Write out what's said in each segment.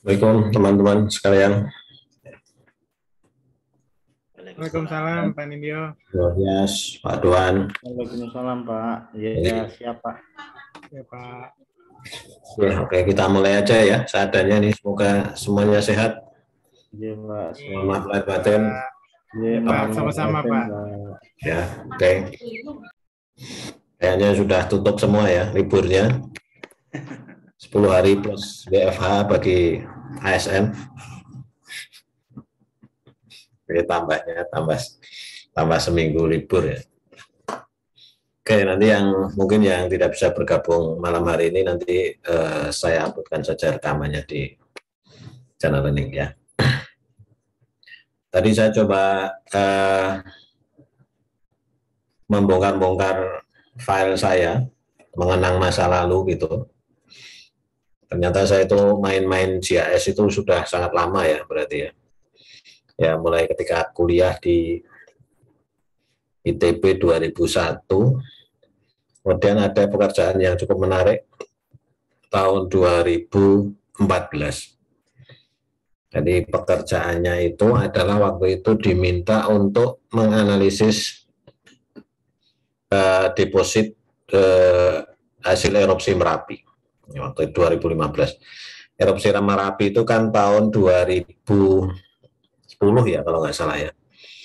Assalamualaikum teman-teman sekalian. Waalaikumsalam Pak Nindyo. Yes, Pak Duan. Waalaikumsalam Pak. Ya, siapa? Ya Pak. Ya, oke, kita mulai aja ya. Seadanya nih, semoga semuanya sehat. Ya Pak. Selamat lahir batin. Ya Pak, sama-sama Pak. Ya, oke. Kayaknya sudah tutup semua ya liburnya. 10 hari plus WFH bagi ASN. Oke, tambah seminggu libur ya. Oke, nanti mungkin yang tidak bisa bergabung malam hari ini nanti saya uploadkan saja rekamannya di channel ini ya. Tadi saya coba membongkar-bongkar file saya, mengenang masa lalu gitu. Ternyata saya itu main-main GIS itu sudah sangat lama ya berarti ya. Ya mulai ketika kuliah di ITB 2001, kemudian ada pekerjaan yang cukup menarik tahun 2014. Jadi pekerjaannya itu adalah waktu itu diminta untuk menganalisis deposit hasil erupsi Merapi. Waktu 2015. Erupsi Merapi itu kan tahun 2010 ya kalau nggak salah ya.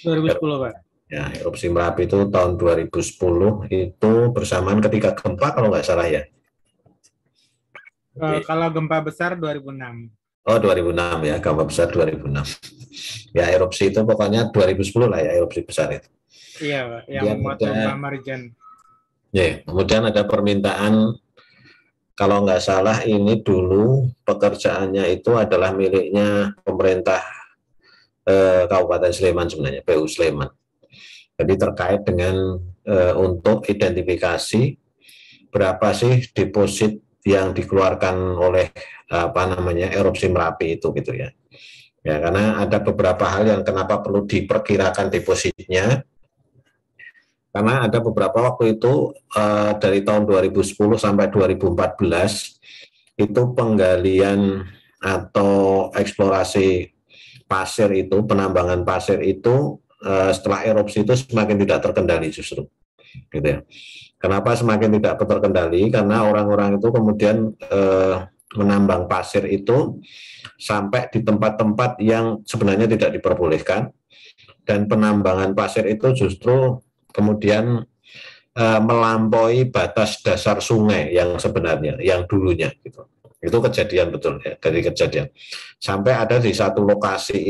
2010 Pak. Ya, erupsi Merapi itu tahun 2010 itu bersamaan ketika gempa kalau nggak salah ya. Kalau gempa besar 2006. Oh 2006 ya, gempa besar 2006. Ya erupsi itu pokoknya 2010 lah ya erupsi besar itu. Iya Pak, yang membuat lomba Marijan. Ya, kemudian ada permintaan kalau nggak salah ini dulu pekerjaannya itu adalah miliknya pemerintah Kabupaten Sleman sebenarnya, PU Sleman. Jadi terkait dengan untuk identifikasi berapa sih deposit yang dikeluarkan oleh erupsi Merapi itu gitu ya. Ya karena ada beberapa hal yang kenapa perlu diperkirakan depositnya. Karena ada beberapa waktu itu dari tahun 2010 sampai 2014 itu penggalian atau eksplorasi pasir itu, penambangan pasir itu setelah erupsi itu semakin tidak terkendali justru, gitu ya. Kenapa semakin tidak terkendali? Karena orang-orang itu kemudian menambang pasir itu sampai di tempat-tempat yang sebenarnya tidak diperbolehkan, dan penambangan pasir itu justru kemudian melampaui batas dasar sungai yang sebenarnya, yang dulunya gitu. Itu kejadian betul ya, dari kejadian. Sampai ada di satu lokasi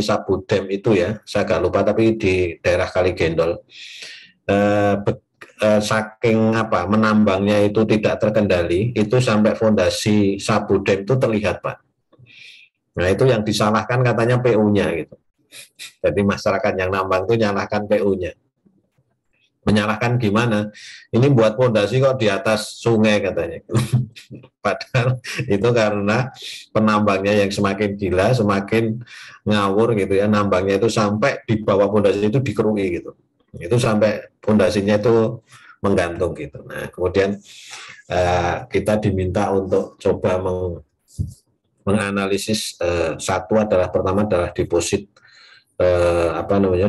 Sabudem itu ya, saya agak lupa tapi di daerah Kali Gendol, saking menambangnya itu tidak terkendali, itu sampai fondasi Sabudem itu terlihat Pak. Nah itu yang disalahkan katanya PU-nya gitu. Jadi masyarakat yang nambang itu nyalahkan PU-nya. Menyalahkan gimana? Ini buat fondasi kok di atas sungai katanya. Padahal itu karena penambangnya yang semakin gila, semakin ngawur gitu ya. Nambangnya itu sampai di bawah fondasi itu dikerui gitu. Itu sampai fondasinya itu menggantung gitu. Nah kemudian kita diminta untuk coba menganalisis satu adalah pertama adalah deposit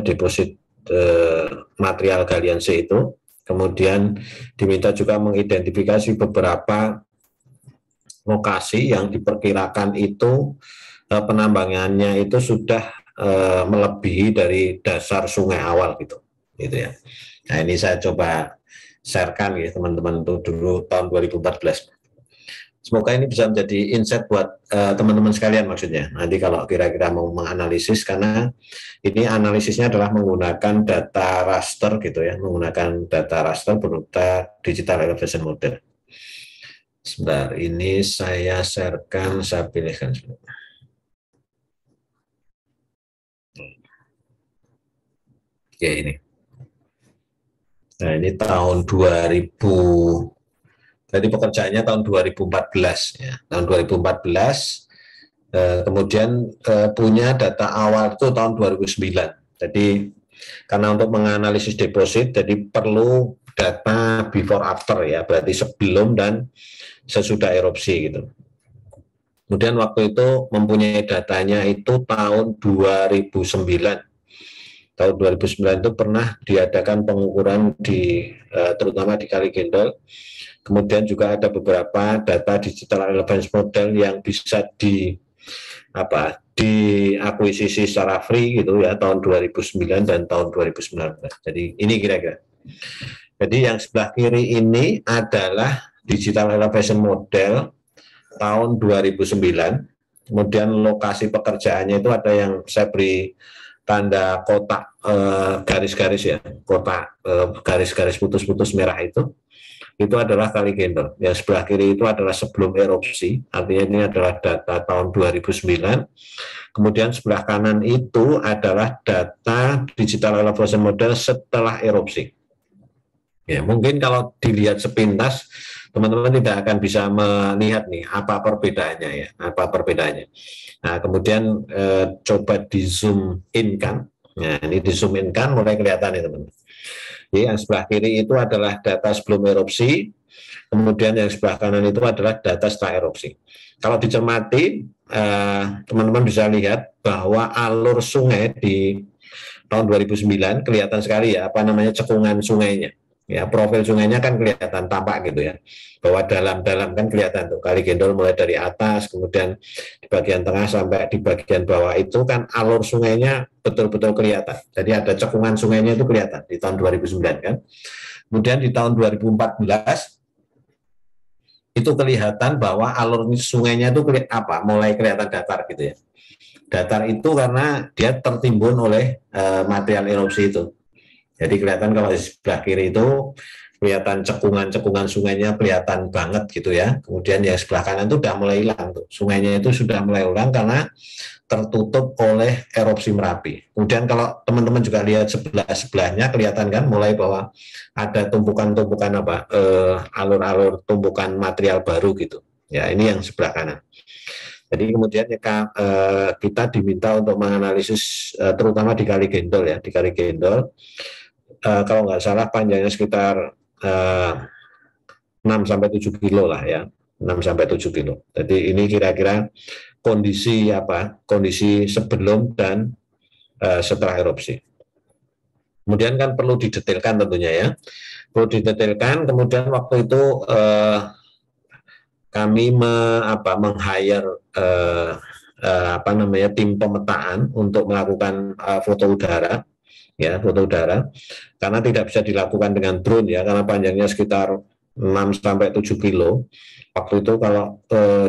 deposit material galian C itu, kemudian diminta juga mengidentifikasi beberapa lokasi yang diperkirakan itu penambangannya itu sudah melebihi dari dasar sungai awal gitu ya. Nah ini saya coba sharekan ya teman-teman itu dulu tahun 2014. Semoga ini bisa menjadi insight buat teman-teman sekalian maksudnya. Nanti kalau kira-kira mau menganalisis, karena ini analisisnya adalah menggunakan data raster gitu ya, menggunakan data raster berupa digital elevation model. Sebentar, ini saya sharekan, saya pilihkan sebentar. Ya ini. Nah ini tahun 2000. Jadi pekerjaannya tahun 2014 ya. Tahun 2014 kemudian punya data awal itu tahun 2009. Jadi karena untuk menganalisis deposit jadi perlu data before after ya, berarti sebelum dan sesudah erupsi gitu. Kemudian waktu itu mempunyai datanya itu tahun 2009. Tahun 2009 itu pernah diadakan pengukuran terutama di Kali Gendol. Kemudian juga ada beberapa data digital relevance model yang bisa diakuisisi secara free gitu ya, tahun 2009 dan tahun 2019. Jadi ini kira-kira. Jadi yang sebelah kiri ini adalah digital elevation model tahun 2009. Kemudian lokasi pekerjaannya itu ada yang saya beri tanda kotak garis-garis ya, kotak garis-garis putus-putus merah itu adalah Kali Gendol. Yang sebelah kiri itu adalah sebelum erupsi, artinya ini adalah data tahun 2009. Kemudian sebelah kanan itu adalah data digital elevation model setelah erupsi. Ya, mungkin kalau dilihat sepintas, teman-teman tidak akan bisa melihat nih apa perbedaannya ya, apa perbedaannya. Nah, kemudian coba di zoom in kan. Nah, ini di zoom in kan mulai kelihatan ya teman-teman. Jadi yang sebelah kiri itu adalah data sebelum erupsi, kemudian yang sebelah kanan itu adalah data setelah erupsi. Kalau dicermati, teman-teman bisa lihat bahwa alur sungai di tahun 2009 kelihatan sekali ya, apa namanya, cekungan sungainya. Ya, profil sungainya kan kelihatan tampak gitu ya, bahwa dalam-dalam kan kelihatan tuh Kali Gendol mulai dari atas, kemudian di bagian tengah sampai di bagian bawah itu kan alur sungainya betul-betul kelihatan. Jadi ada cekungan sungainya itu kelihatan di tahun 2009 kan. Kemudian di tahun 2014 itu kelihatan bahwa alur sungainya itu mulai kelihatan datar gitu ya. Datar itu karena dia tertimbun oleh material erupsi itu. Jadi kelihatan kalau di sebelah kiri itu kelihatan cekungan-cekungan sungainya kelihatan banget gitu ya. Kemudian yang sebelah kanan itu sudah mulai hilang tuh. Sungainya itu sudah mulai hilang karena tertutup oleh erupsi Merapi. Kemudian kalau teman-teman juga lihat sebelahnya kelihatan kan mulai bahwa ada tumpukan-tumpukan alur-alur tumpukan material baru gitu. Ya, ini yang sebelah kanan. Jadi kemudian kita diminta untuk menganalisis terutama di Kali Gendol ya, di Kali Gendol. Kalau nggak salah panjangnya sekitar 6-7 kilo lah ya, 6-7 kilo. Jadi ini kira-kira kondisi sebelum dan setelah erupsi. Kemudian kan perlu didetailkan tentunya ya, perlu didetailkan. Kemudian waktu itu kami meng-hire tim pemetaan untuk melakukan foto udara. Ya, foto udara, karena tidak bisa dilakukan dengan drone ya, karena panjangnya sekitar 6-7 kilo. Waktu itu kalau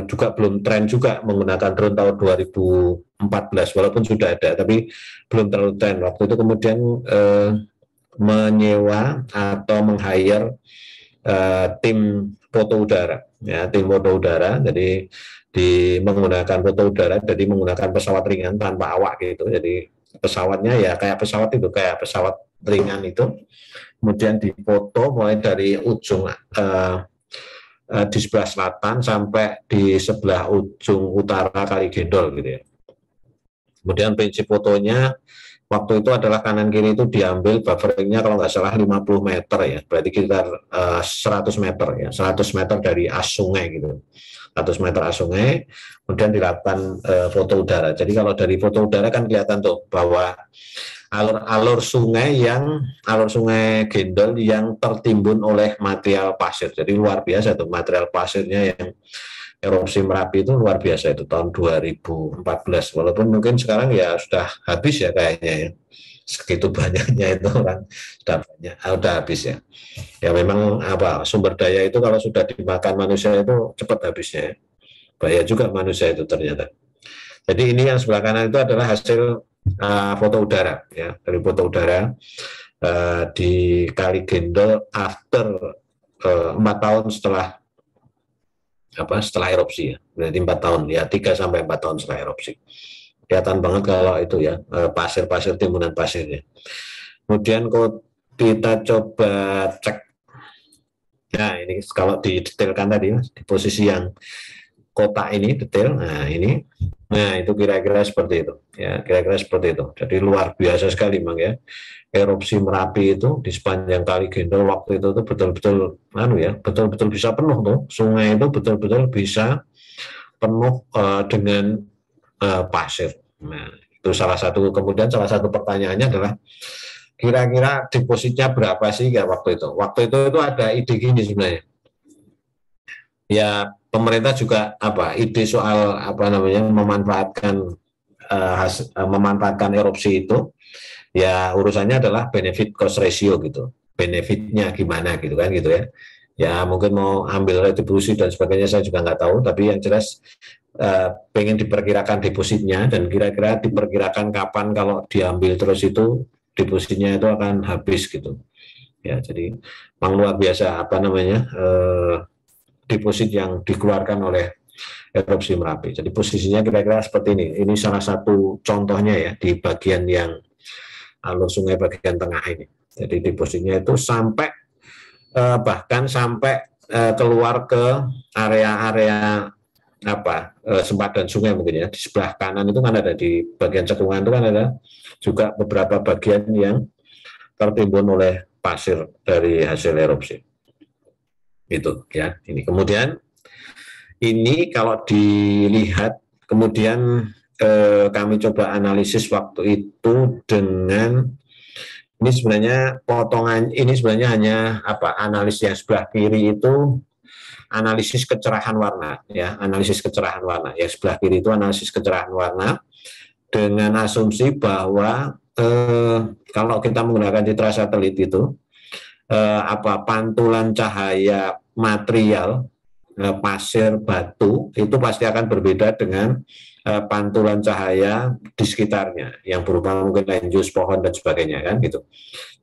juga belum tren juga menggunakan drone tahun 2014, walaupun sudah ada, tapi belum terlalu tren. Waktu itu kemudian menyewa atau meng-hire tim foto udara, ya, tim foto udara. Jadi menggunakan foto udara, jadi menggunakan pesawat ringan tanpa awak gitu. Jadi pesawatnya ya kayak pesawat ringan itu, kemudian difoto mulai dari ujung di sebelah selatan sampai di sebelah ujung utara Kali Gendol gitu ya. Kemudian prinsip fotonya waktu itu adalah kanan kiri itu diambil bufferingnya kalau nggak salah 50 meter ya, berarti sekitar 100 meter ya, 100 meter dari as sungai gitu. 100 meter as sungai, kemudian dilakukan foto udara. Jadi kalau dari foto udara kan kelihatan tuh bahwa alur sungai Gendol yang tertimbun oleh material pasir. Jadi luar biasa tuh material pasirnya yang erupsi Merapi itu luar biasa itu tahun 2014. Walaupun mungkin sekarang ya sudah habis ya kayaknya ya. Segitu banyaknya itu orang sudah habis ya. Ya memang sumber daya itu kalau sudah dimakan manusia itu cepat habisnya ya. Bahaya juga manusia itu ternyata. Jadi ini yang sebelah kanan itu adalah hasil foto udara ya, dari foto udara di Kali Gendol after 4 tahun setelah erupsi ya. Berarti 4 tahun ya, 3-4 tahun setelah erupsi. Kelihatan banget kalau itu ya, pasir-pasir, timbunan pasirnya. Kemudian kalau kita coba cek, nah ini kalau didetailkan tadi di posisi yang kotak ini detail, nah itu kira-kira seperti itu ya, kira-kira seperti itu. Jadi luar biasa sekali memang ya, erupsi Merapi itu di sepanjang Kali Gendol waktu itu tuh betul-betul betul-betul bisa penuh tuh, sungai itu betul-betul bisa penuh dengan pasir. Nah, itu salah satu. Kemudian salah satu pertanyaannya adalah kira-kira depositnya berapa sih ya waktu itu? Waktu itu ada ide gini sebenarnya. Ya pemerintah juga ide soal memanfaatkan erupsi itu, ya urusannya adalah benefit cost ratio gitu, benefitnya gimana gitu kan gitu ya. Ya mungkin mau ambil retribusi dan sebagainya saya juga nggak tahu, tapi yang jelas pengen diperkirakan depositnya dan kira-kira diperkirakan kapan kalau diambil terus itu depositnya itu akan habis gitu. Ya jadi memang luar biasa deposit yang dikeluarkan oleh erupsi Merapi. Jadi posisinya kira-kira seperti ini. Ini salah satu contohnya ya di bagian yang alur sungai bagian tengah ini. Jadi depositnya itu sampai bahkan sampai keluar ke area-area sempadan sungai mungkin ya. Di sebelah kanan itu kan ada di bagian cekungan itu kan ada juga beberapa bagian yang tertimbun oleh pasir dari hasil erupsi. Itu ya. Ini kemudian ini kalau dilihat kemudian kami coba analisis waktu itu dengan ini sebenarnya potongan ini sebenarnya hanya analisis yang sebelah kiri itu analisis kecerahan warna ya, analisis kecerahan warna. Yang sebelah kiri itu analisis kecerahan warna dengan asumsi bahwa kalau kita menggunakan citra satelit itu pantulan cahaya material pasir batu itu pasti akan berbeda dengan pantulan cahaya di sekitarnya yang berupa mungkin lanjut pohon dan sebagainya kan gitu.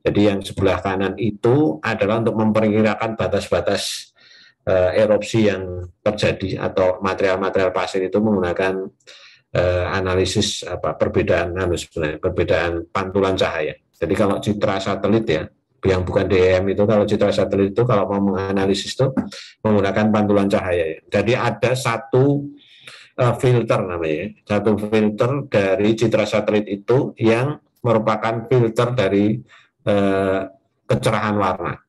Jadi yang sebelah kanan itu adalah untuk memperkirakan batas-batas erupsi yang terjadi atau material-material pasir itu menggunakan analisis perbedaan pantulan cahaya. Jadi kalau citra satelit ya yang bukan DEM itu, kalau citra satelit itu kalau mau menganalisis itu menggunakan pantulan cahaya. Jadi ada satu filter namanya, satu filter dari citra satelit itu yang merupakan filter dari kecerahan warna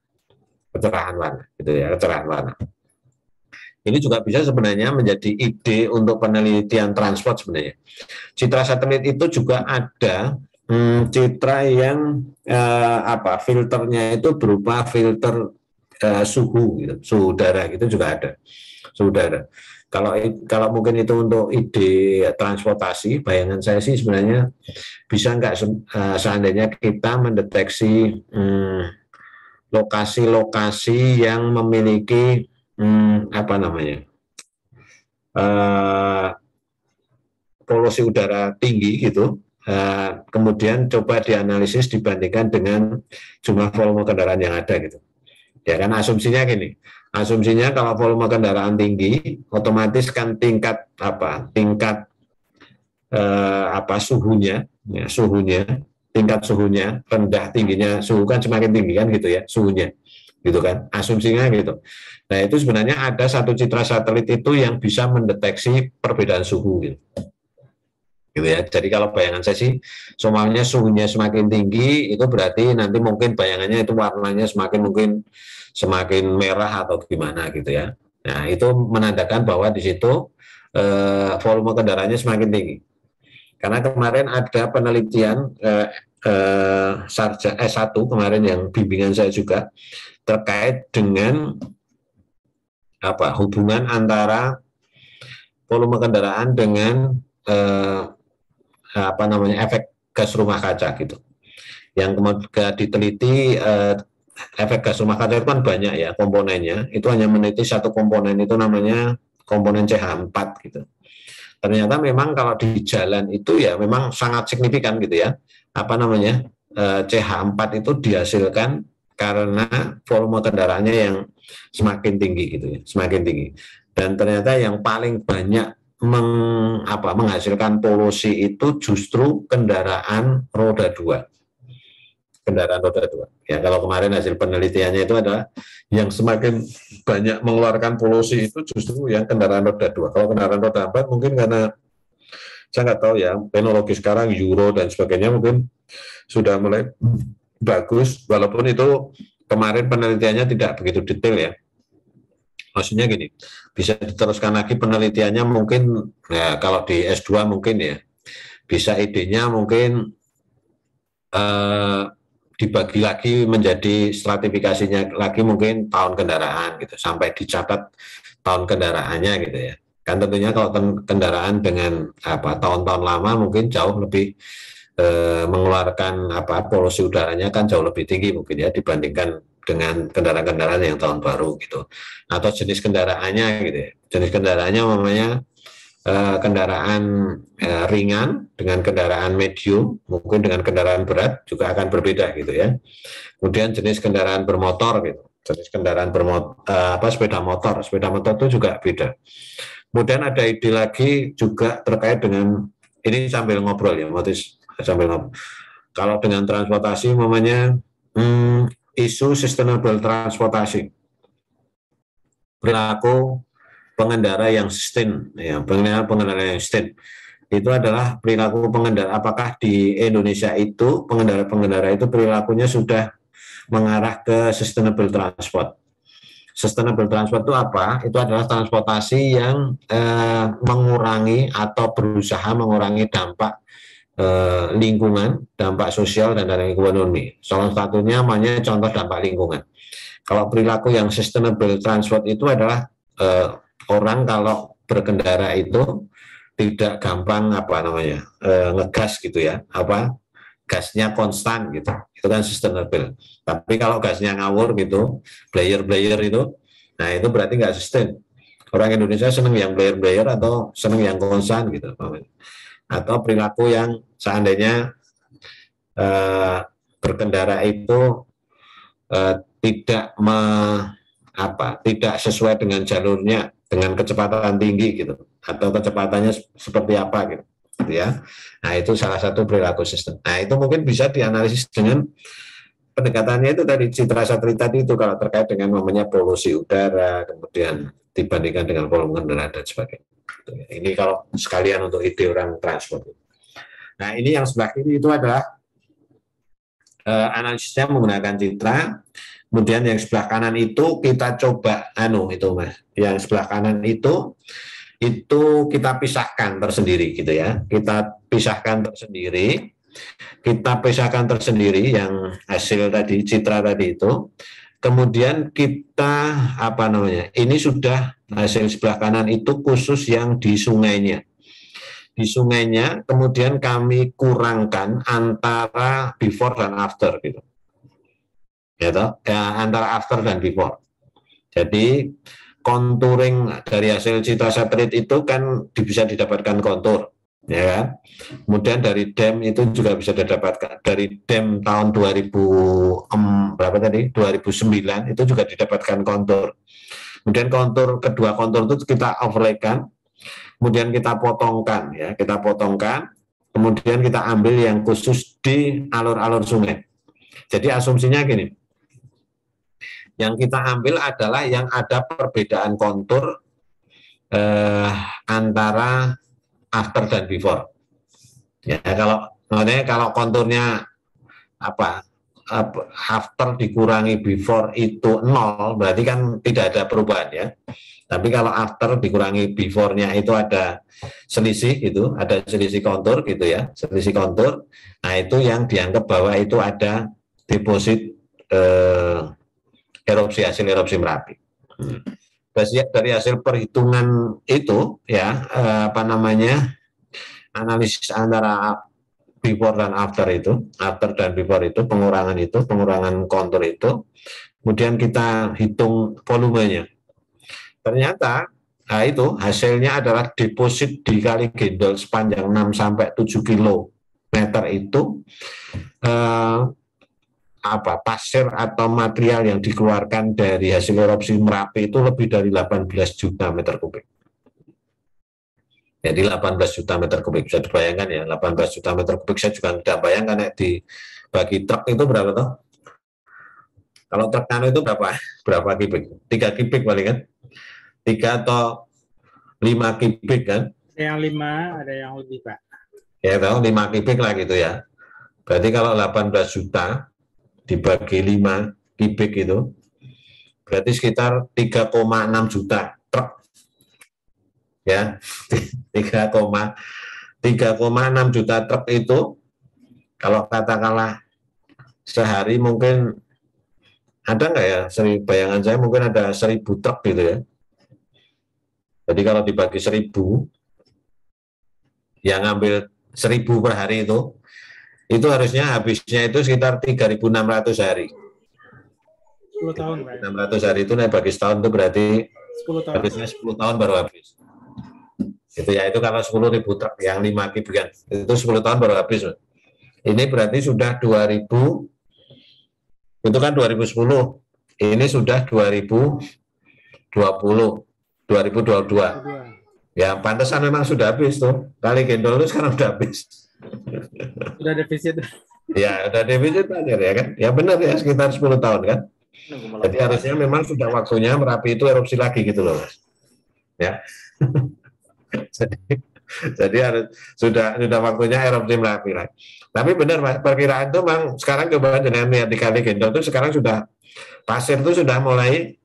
gitu ya, kecerahan warna. Ini juga bisa sebenarnya menjadi ide untuk penelitian transport sebenarnya. Citra satelit itu juga ada citra yang filternya itu berupa filter suhu gitu, suhu udara gitu juga ada, suhu udara. Kalau mungkin itu untuk ide transportasi, bayangan saya sih sebenarnya bisa nggak seandainya kita mendeteksi lokasi-lokasi yang memiliki polusi udara tinggi gitu. Kemudian coba dianalisis dibandingkan dengan jumlah volume kendaraan yang ada gitu. Ya kan asumsinya gini. Asumsinya kalau volume kendaraan tinggi, otomatis kan tingkat suhunya, tingkat suhunya rendah, tingginya suhu kan semakin tinggi kan gitu ya suhunya, gitu kan. Asumsinya gitu. Nah itu sebenarnya ada satu citra satelit itu yang bisa mendeteksi perbedaan suhu gitu. Gitu ya. Jadi kalau bayangan saya sih, soalnya suhunya semakin tinggi, itu berarti nanti mungkin bayangannya itu warnanya semakin merah atau gimana gitu ya. Nah itu menandakan bahwa di situ volume kendaraannya semakin tinggi. Karena kemarin ada penelitian Sarja S1 kemarin yang bimbingan saya juga terkait dengan hubungan antara volume kendaraan dengan efek gas rumah kaca gitu. Yang kemudian diteliti efek gas rumah kaca itu kan banyak ya komponennya. Itu hanya meneliti satu komponen itu namanya komponen CH4 gitu. Ternyata memang kalau di jalan itu ya memang sangat signifikan gitu ya. CH4 itu dihasilkan karena volume kendaraannya yang semakin tinggi gitu ya, semakin tinggi. Dan ternyata yang paling banyak menghasilkan polusi itu justru kendaraan roda 2. Kendaraan roda 2. Ya, kalau kemarin hasil penelitiannya itu adalah yang semakin banyak mengeluarkan polusi itu justru yang kendaraan roda 2. Kalau kendaraan roda 4 mungkin karena saya nggak tahu ya, teknologi sekarang Euro dan sebagainya mungkin sudah mulai bagus, walaupun itu kemarin penelitiannya tidak begitu detail ya. Maksudnya gini, bisa diteruskan lagi penelitiannya mungkin, ya kalau di S2 mungkin ya, bisa idenya mungkin dibagi lagi menjadi stratifikasinya lagi mungkin tahun kendaraan gitu, sampai dicatat tahun kendaraannya gitu ya. Kan tentunya kalau kendaraan dengan tahun-tahun lama mungkin jauh lebih mengeluarkan polusi udaranya kan jauh lebih tinggi mungkin ya dibandingkan dengan kendaraan-kendaraan yang tahun baru gitu. Atau jenis kendaraannya gitu ya. Jenis kendaraannya namanya kendaraan ringan dengan kendaraan medium, mungkin dengan kendaraan berat juga akan berbeda gitu ya. Kemudian jenis kendaraan bermotor gitu, jenis kendaraan sepeda motor itu juga beda. Kemudian ada ide lagi juga terkait dengan ini sambil ngobrol ya, sambil ngobrol. Kalau dengan transportasi, namanya isu sustainable transportasi, perilaku pengendara yang sustain, ya, pengendara yang sustain itu adalah perilaku pengendara. Apakah di Indonesia itu pengendara itu perilakunya sudah mengarah ke sustainable transport? Sustainable transport itu apa? Itu adalah transportasi yang mengurangi atau berusaha mengurangi dampak lingkungan, dampak sosial dan ekonomi. Salah satunya namanya contoh dampak lingkungan. Kalau perilaku yang sustainable transport itu adalah orang kalau berkendara itu tidak gampang ngegas gitu ya, gasnya konstan gitu, itu kan sustainable. Tapi kalau gasnya ngawur gitu, blayer itu, nah itu berarti nggak sustain. Orang Indonesia seneng yang blayer atau seneng yang konstan gitu, atau perilaku yang seandainya berkendara itu tidak sesuai dengan jalurnya, dengan kecepatan tinggi gitu, atau kecepatannya seperti apa gitu ya. Nah itu salah satu perilaku sistem. Nah itu mungkin bisa dianalisis dengan pendekatannya itu tadi citra satelit tadi itu, kalau terkait dengan namanya polusi udara, kemudian dibandingkan dengan volume kendaraan dan sebagainya. Ini kalau sekalian untuk ide orang transport. Nah ini yang sebelah kiri itu adalah analisisnya menggunakan citra. Kemudian yang sebelah kanan itu kita coba itu Mas. Yang sebelah kanan itu kita pisahkan tersendiri gitu ya. Kita pisahkan tersendiri yang hasil tadi, citra tadi itu. Kemudian kita ini sudah hasil sebelah kanan itu khusus yang di sungainya. Di sungainya kemudian kami kurangkan antara before dan after gitu. Antara after dan before. Jadi contouring dari hasil citra satelit itu kan bisa didapatkan kontur, ya kan? Kemudian dari DEM itu juga bisa didapatkan, dari DEM tahun 2009 itu juga didapatkan kontur. Kemudian kedua kontur itu kita overlaykan, kemudian kita potongkan, kemudian kita ambil yang khusus di alur-alur sungai. Jadi asumsinya gini. Yang kita ambil adalah yang ada perbedaan kontur antara after dan before. Ya, kalau konturnya after dikurangi before itu 0, berarti kan tidak ada perubahan ya. Tapi kalau after dikurangi before-nya itu ada selisih kontur gitu ya, selisih kontur. Nah itu yang dianggap bahwa itu ada deposit hasil erupsi Merapi. Dari hasil perhitungan itu ya analisis antara before dan after dan before itu, pengurangan kontur itu, kemudian kita hitung volumenya. Ternyata itu hasilnya adalah deposit di Kali Gendol sepanjang 6 sampai 7 kilometer itu pasir atau material yang dikeluarkan dari hasil erupsi Merapi itu lebih dari 18 juta meter kubik. Jadi 18 juta meter kubik, bisa dibayangkan ya, 18 juta meter kubik. Saya juga tidak bayangkan dibagi truk itu berapa toh? Kalau truk nano itu berapa kubik? 3 kubik paling kan? 3 atau 5 kubik kan? Yang 5, ada yang lebih Pak. Ya tahu 5 kubik lah gitu ya. Berarti kalau 18 juta dibagi 5 kubik itu berarti sekitar 3,6 juta truk. Ya, 3,6 juta truk itu kalau katakanlah sehari mungkin ada nggak ya, bayangan saya mungkin ada 1.000 truk gitu ya. Jadi kalau dibagi 1.000, yang ngambil 1.000 per hari itu harusnya habisnya itu sekitar 3.600 hari. 10 tahun, Pak. 600 hari itu naik bagi setahun itu berarti 10 tahun. habisnya 10 tahun baru habis. Itu ya, itu kalau 10.000 truk yang 5 kibikan itu 10 tahun baru habis. Ini berarti sudah 2000, itu kan 2010. Ini sudah 2020, 2022. Ya, pantesan memang sudah habis tuh. Kali gendol itu sekarang sudah habis. Sudah defisit. Ya, udah defisit akhir ya kan. Ya benar ya, sekitar 10 tahun kan. Jadi harusnya memang sudah waktunya Merapi itu erupsi lagi gitu loh, Mas. Ya. jadi harus sudah waktunya erupsi Merapi lagi. Tapi benar Mas, perkiraan itu memang sekarang coba dengan lihat di Kali Gendol itu sekarang sudah pasir itu sudah mulai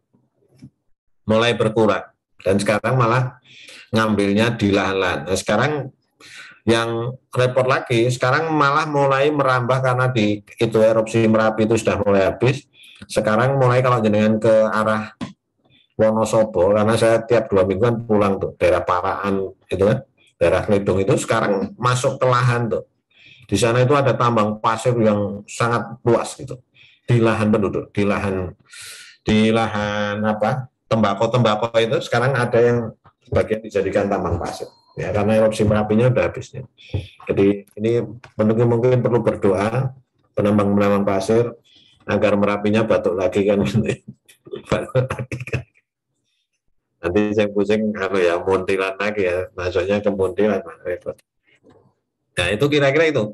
berkurang dan sekarang malah ngambilnya di lahan-lahan. Nah, sekarang yang repot lagi, sekarang malah mulai merambah karena di itu erupsi Merapi itu sudah mulai habis. Sekarang mulai kalau jenengan ke arah Wonosobo, karena saya tiap 2 mingguan pulang tuh, daerah Paraan itu kan, daerah Kledong itu sekarang masuk ke lahan tuh. Di sana itu ada tambang pasir yang sangat luas gitu. Di lahan penduduk, di lahan apa? Tembakau itu sekarang ada yang bagian dijadikan tambang pasir. Ya, karena erupsi Merapinya udah habisnya. Jadi ini mungkin perlu berdoa penambang pasir agar Merapinya batuk lagi kan. Nanti saya pusing ya Muntilan lagi ya, masuknya ke Muntilan repot. Nah itu kira-kira itu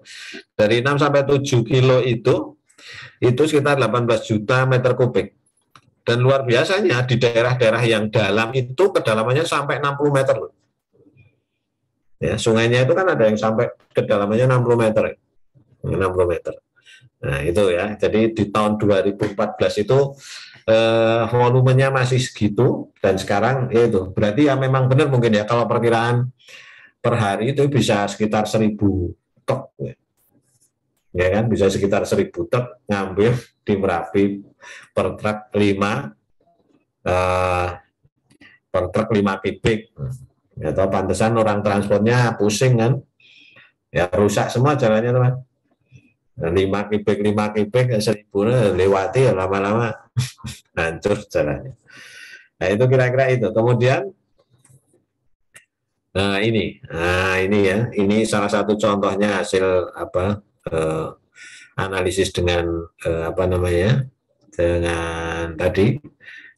dari 6 sampai 7 kilo itu sekitar 18 juta meter kubik. Dan luar biasanya di daerah-daerah yang dalam itu kedalamannya sampai 60 meter loh. Ya, sungainya itu kan ada yang sampai kedalamannya 60 meter. 60 meter. Nah, itu ya. Jadi di tahun 2014 itu volumenya masih segitu dan sekarang ya itu. Berarti ya memang benar mungkin ya kalau perkiraan per hari itu bisa sekitar 1.000 truk. Ya kan, bisa sekitar 1.000 truk ngambil di Merapi per truk 5 kubik. Ya, atau pantesan orang transportnya pusing kan, ya rusak semua jalannya teman. 5 kubik 1.000 lewati ya lama-lama hancur jalannya. Nah itu kira-kira itu. Kemudian ini ya, ini salah satu contohnya hasil analisis dengan dengan tadi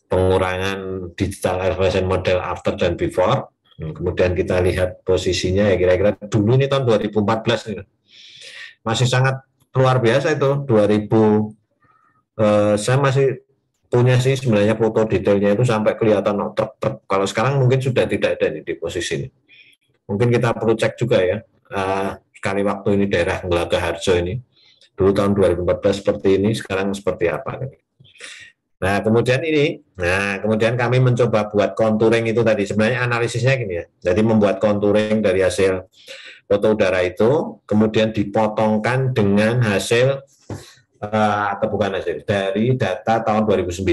pengurangan digital elevation model after dan before. Kemudian kita lihat posisinya ya kira-kira dulu ini tahun 2014 nih. Masih sangat luar biasa itu 2000. Saya masih punya sih sebenarnya foto detailnya itu sampai kelihatan truk. Kalau sekarang mungkin sudah tidak ada nih di posisi ini. Mungkin kita perlu cek juga ya. Sekali waktu ini daerah Ngelagaharjo ini dulu tahun 2014 seperti ini, sekarang seperti apa? Nah, kemudian kami mencoba buat contouring itu tadi. Sebenarnya analisisnya gini ya. Jadi membuat contouring dari hasil foto udara itu, kemudian dipotongkan dengan hasil atau bukan hasil dari data tahun 2009.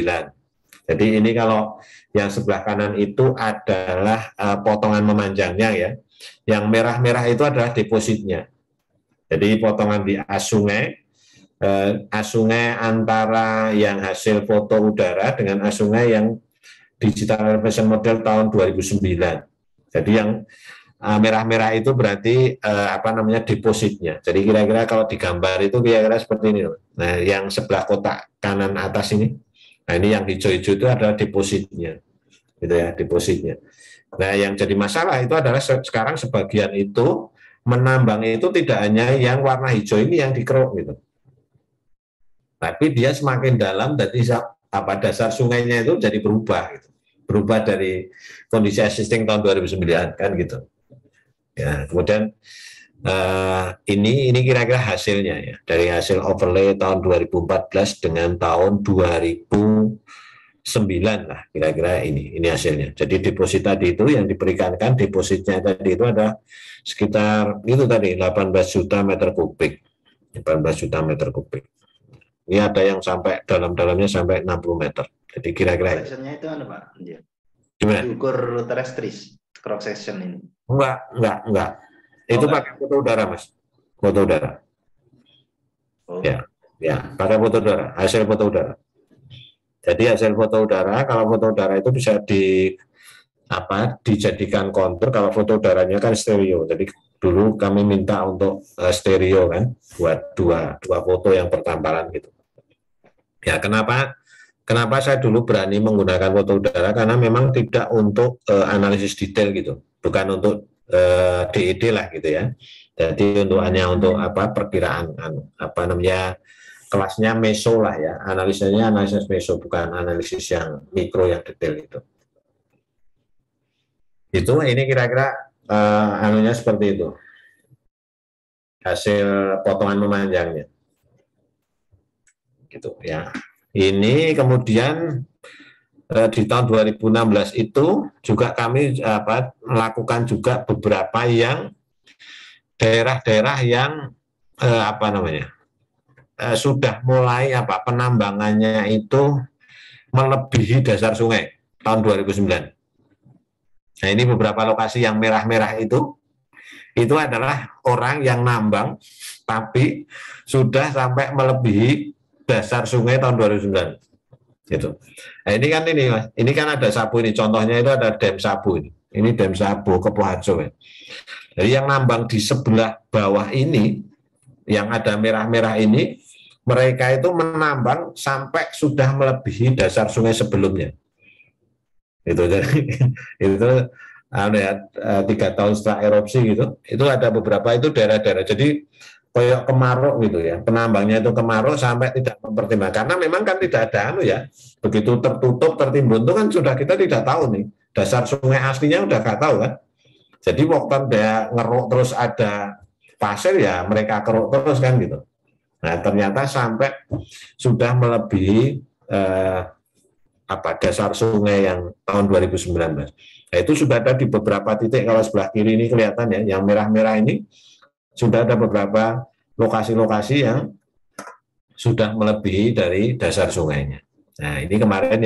Jadi ini kalau yang sebelah kanan itu adalah potongan memanjangnya ya. Yang merah-merah itu adalah depositnya. Jadi potongan di sungai antara yang hasil foto udara dengan sungai yang digital elevation model tahun 2009. Jadi yang merah-merah itu berarti depositnya. Jadi kira-kira kalau digambar itu kira-kira seperti ini. Nah, yang sebelah kotak kanan atas ini, nah ini yang hijau-hijau itu adalah depositnya, gitu ya, depositnya. Nah, yang jadi masalah itu adalah sekarang sebagian itu menambang itu tidak hanya yang warna hijau ini yang dikeruk gitu. Tapi dia semakin dalam, jadi dasar sungainya itu jadi berubah, gitu. Berubah dari kondisi existing tahun 2009 kan gitu. Ya, kemudian ini kira-kira hasilnya ya dari hasil overlay tahun 2014 dengan tahun 2020 lah kira-kira ini hasilnya. Jadi deposit tadi itu yang diberikan depositnya tadi itu ada sekitar itu tadi 18 juta meter kubik. 18 juta meter kubik. Ini ada yang sampai dalam-dalamnya sampai 60 meter. Jadi kira-kira Section-nya itu apa, Pak? gimana? Diukur terestris cross section ini. Enggak. Itu pakai foto udara, Mas. Foto udara. Oh. Ya, pakai foto udara, hasil foto udara. Jadi hasil foto udara, kalau foto udara itu bisa dijadikan kontur. Kalau foto udaranya kan stereo. Jadi dulu kami minta untuk stereo kan, buat dua foto yang bertamparan gitu. Ya, kenapa saya dulu berani menggunakan foto udara, karena memang tidak untuk analisis detail gitu, bukan untuk DED lah gitu ya. Jadi hanya untuk perkiraan kelasnya meso lah ya, analisanya analisis meso, bukan analisis yang mikro yang detail itu. Ini kira-kira anunya seperti itu, hasil potongan memanjangnya gitu ya. Ini kemudian di tahun 2016 itu juga kami melakukan juga beberapa yang daerah-daerah yang sudah mulai penambangannya itu melebihi dasar sungai tahun 2009. Nah, ini beberapa lokasi yang merah-merah itu adalah orang yang nambang tapi sudah sampai melebihi dasar sungai tahun 2009 gitu. Nah, ini kan ada Sabu ini, contohnya itu ada Dam Sabu ini Dam Sabu Kepoharjo ya. Jadi yang nambang di sebelah bawah ini yang ada merah-merah ini, mereka itu menambang sampai sudah melebihi dasar sungai sebelumnya. Jadi itu 3 tahun setelah erupsi gitu, itu ada beberapa itu daerah-daerah. Jadi kayak kemaruk gitu ya, penambangnya itu kemaruk sampai tidak mempertimbangkan, karena memang kan tidak ada begitu tertutup tertimbun itu kan sudah kita tidak tahu nih dasar sungai aslinya udah nggak tahu kan. Jadi waktu dia ngeruk terus ada pasir ya mereka keruk terus kan gitu. Nah ternyata sampai sudah melebihi dasar sungai yang tahun 2019. Nah, itu sudah ada di beberapa titik. Kalau sebelah kiri ini kelihatan ya, yang merah-merah ini sudah ada beberapa lokasi-lokasi yang sudah melebihi dari dasar sungainya. Nah, ini kemarin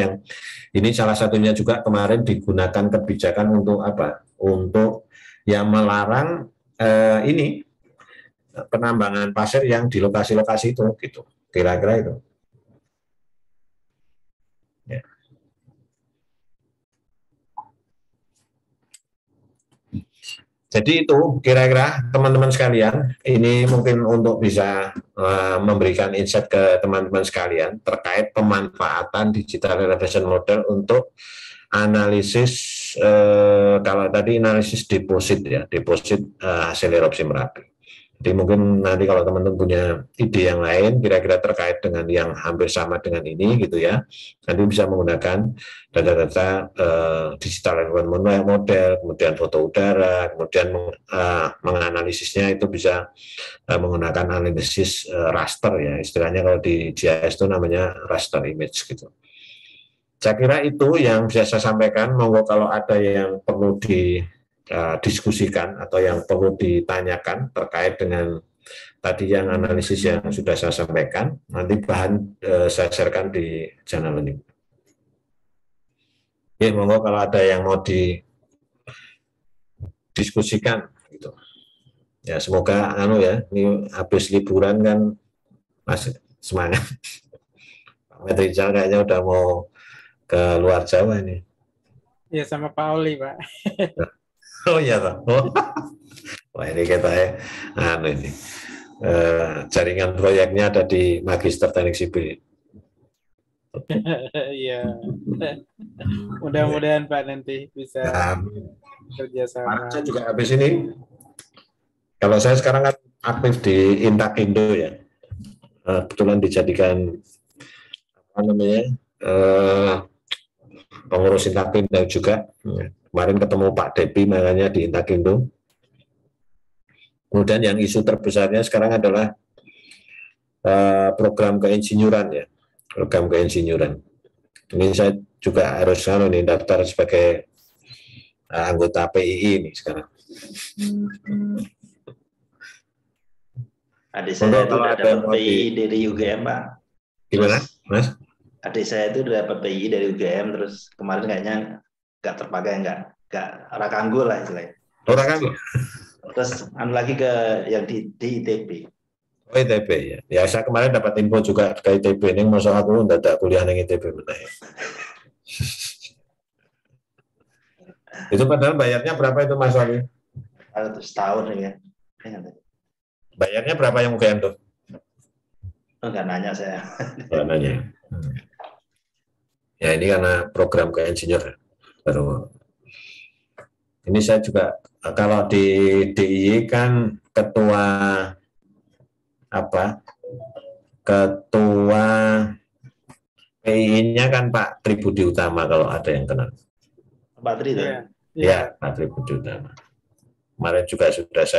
ini salah satunya juga kemarin digunakan kebijakan untuk Untuk yang melarang penambangan pasir yang di lokasi-lokasi itu, gitu. Kira-kira itu. Ya. Jadi itu kira-kira teman-teman sekalian, ini mungkin untuk bisa memberikan insight ke teman-teman sekalian terkait pemanfaatan digital elevation model untuk analisis, kalau tadi analisis deposit ya, deposit hasil erupsi Merapi. Jadi mungkin nanti kalau teman-teman punya ide yang lain kira-kira terkait dengan yang hampir sama dengan ini gitu ya, nanti bisa menggunakan data-data digital elevation model, kemudian foto udara, kemudian menganalisisnya itu bisa menggunakan analisis raster ya, istilahnya kalau di GIS itu namanya raster image gitu. Saya kira itu yang bisa saya sampaikan. Monggo kalau ada yang perlu didiskusikan atau yang perlu ditanyakan terkait dengan tadi yang analisis yang sudah saya sampaikan, nanti bahan saya sharekan di channel ini. Oke, monggo kalau ada yang mau didiskusikan gitu. Ya semoga ini habis liburan kan masih semangat. Pak Rizal kayaknya udah mau ke luar Jawa ini. Ya sama Pak Oli, Pak. Oh iya Pak. Oh. Wah ini kita ini jaringan proyeknya ada di Magister Teknik Sipil. Iya. Mudah-mudahan Pak nanti bisa kerjasama. Saya juga habis ini. Kalau saya sekarang kan aktif di Intakindo ya. Kebetulan dijadikan pengurus Intakindo juga. Kemarin ketemu Pak Depi makanya di Intakindo. Kemudian yang isu terbesarnya sekarang adalah program keinsinyuran ya, program keinsinyuran. Ini saya juga harus nih daftar sebagai anggota PII ini sekarang. Adik saya itu Kalau udah ada yang dapat mau PI dari UGM, Pak. Gimana, Mas? Adik saya itu udah dapat PI dari UGM, terus kemarin kayaknya nggak terpakai, nggak rakanggu lah istilahnya. Orang kan? Terus lagi ke yang di ITB. Oh, ITB ya. Ya saya kemarin dapat info juga ke ITB ini, masa aku nggak ada kuliah di ITB benar ya. Itu padahal bayarnya berapa itu Mas Wali? Setahun ya. Bayarnya berapa yang UGM tuh? Enggak nanya saya. Nggak nanya. Ya ini karena program ke insinyur baru. Ini saya juga kalau di DIY kan ketua PI-nya kan Pak Tribudi Utama kalau ada yang kenal. Pak Tri itu. Iya. Ya, Pak Tribudi Utama. Kemarin juga sudah saya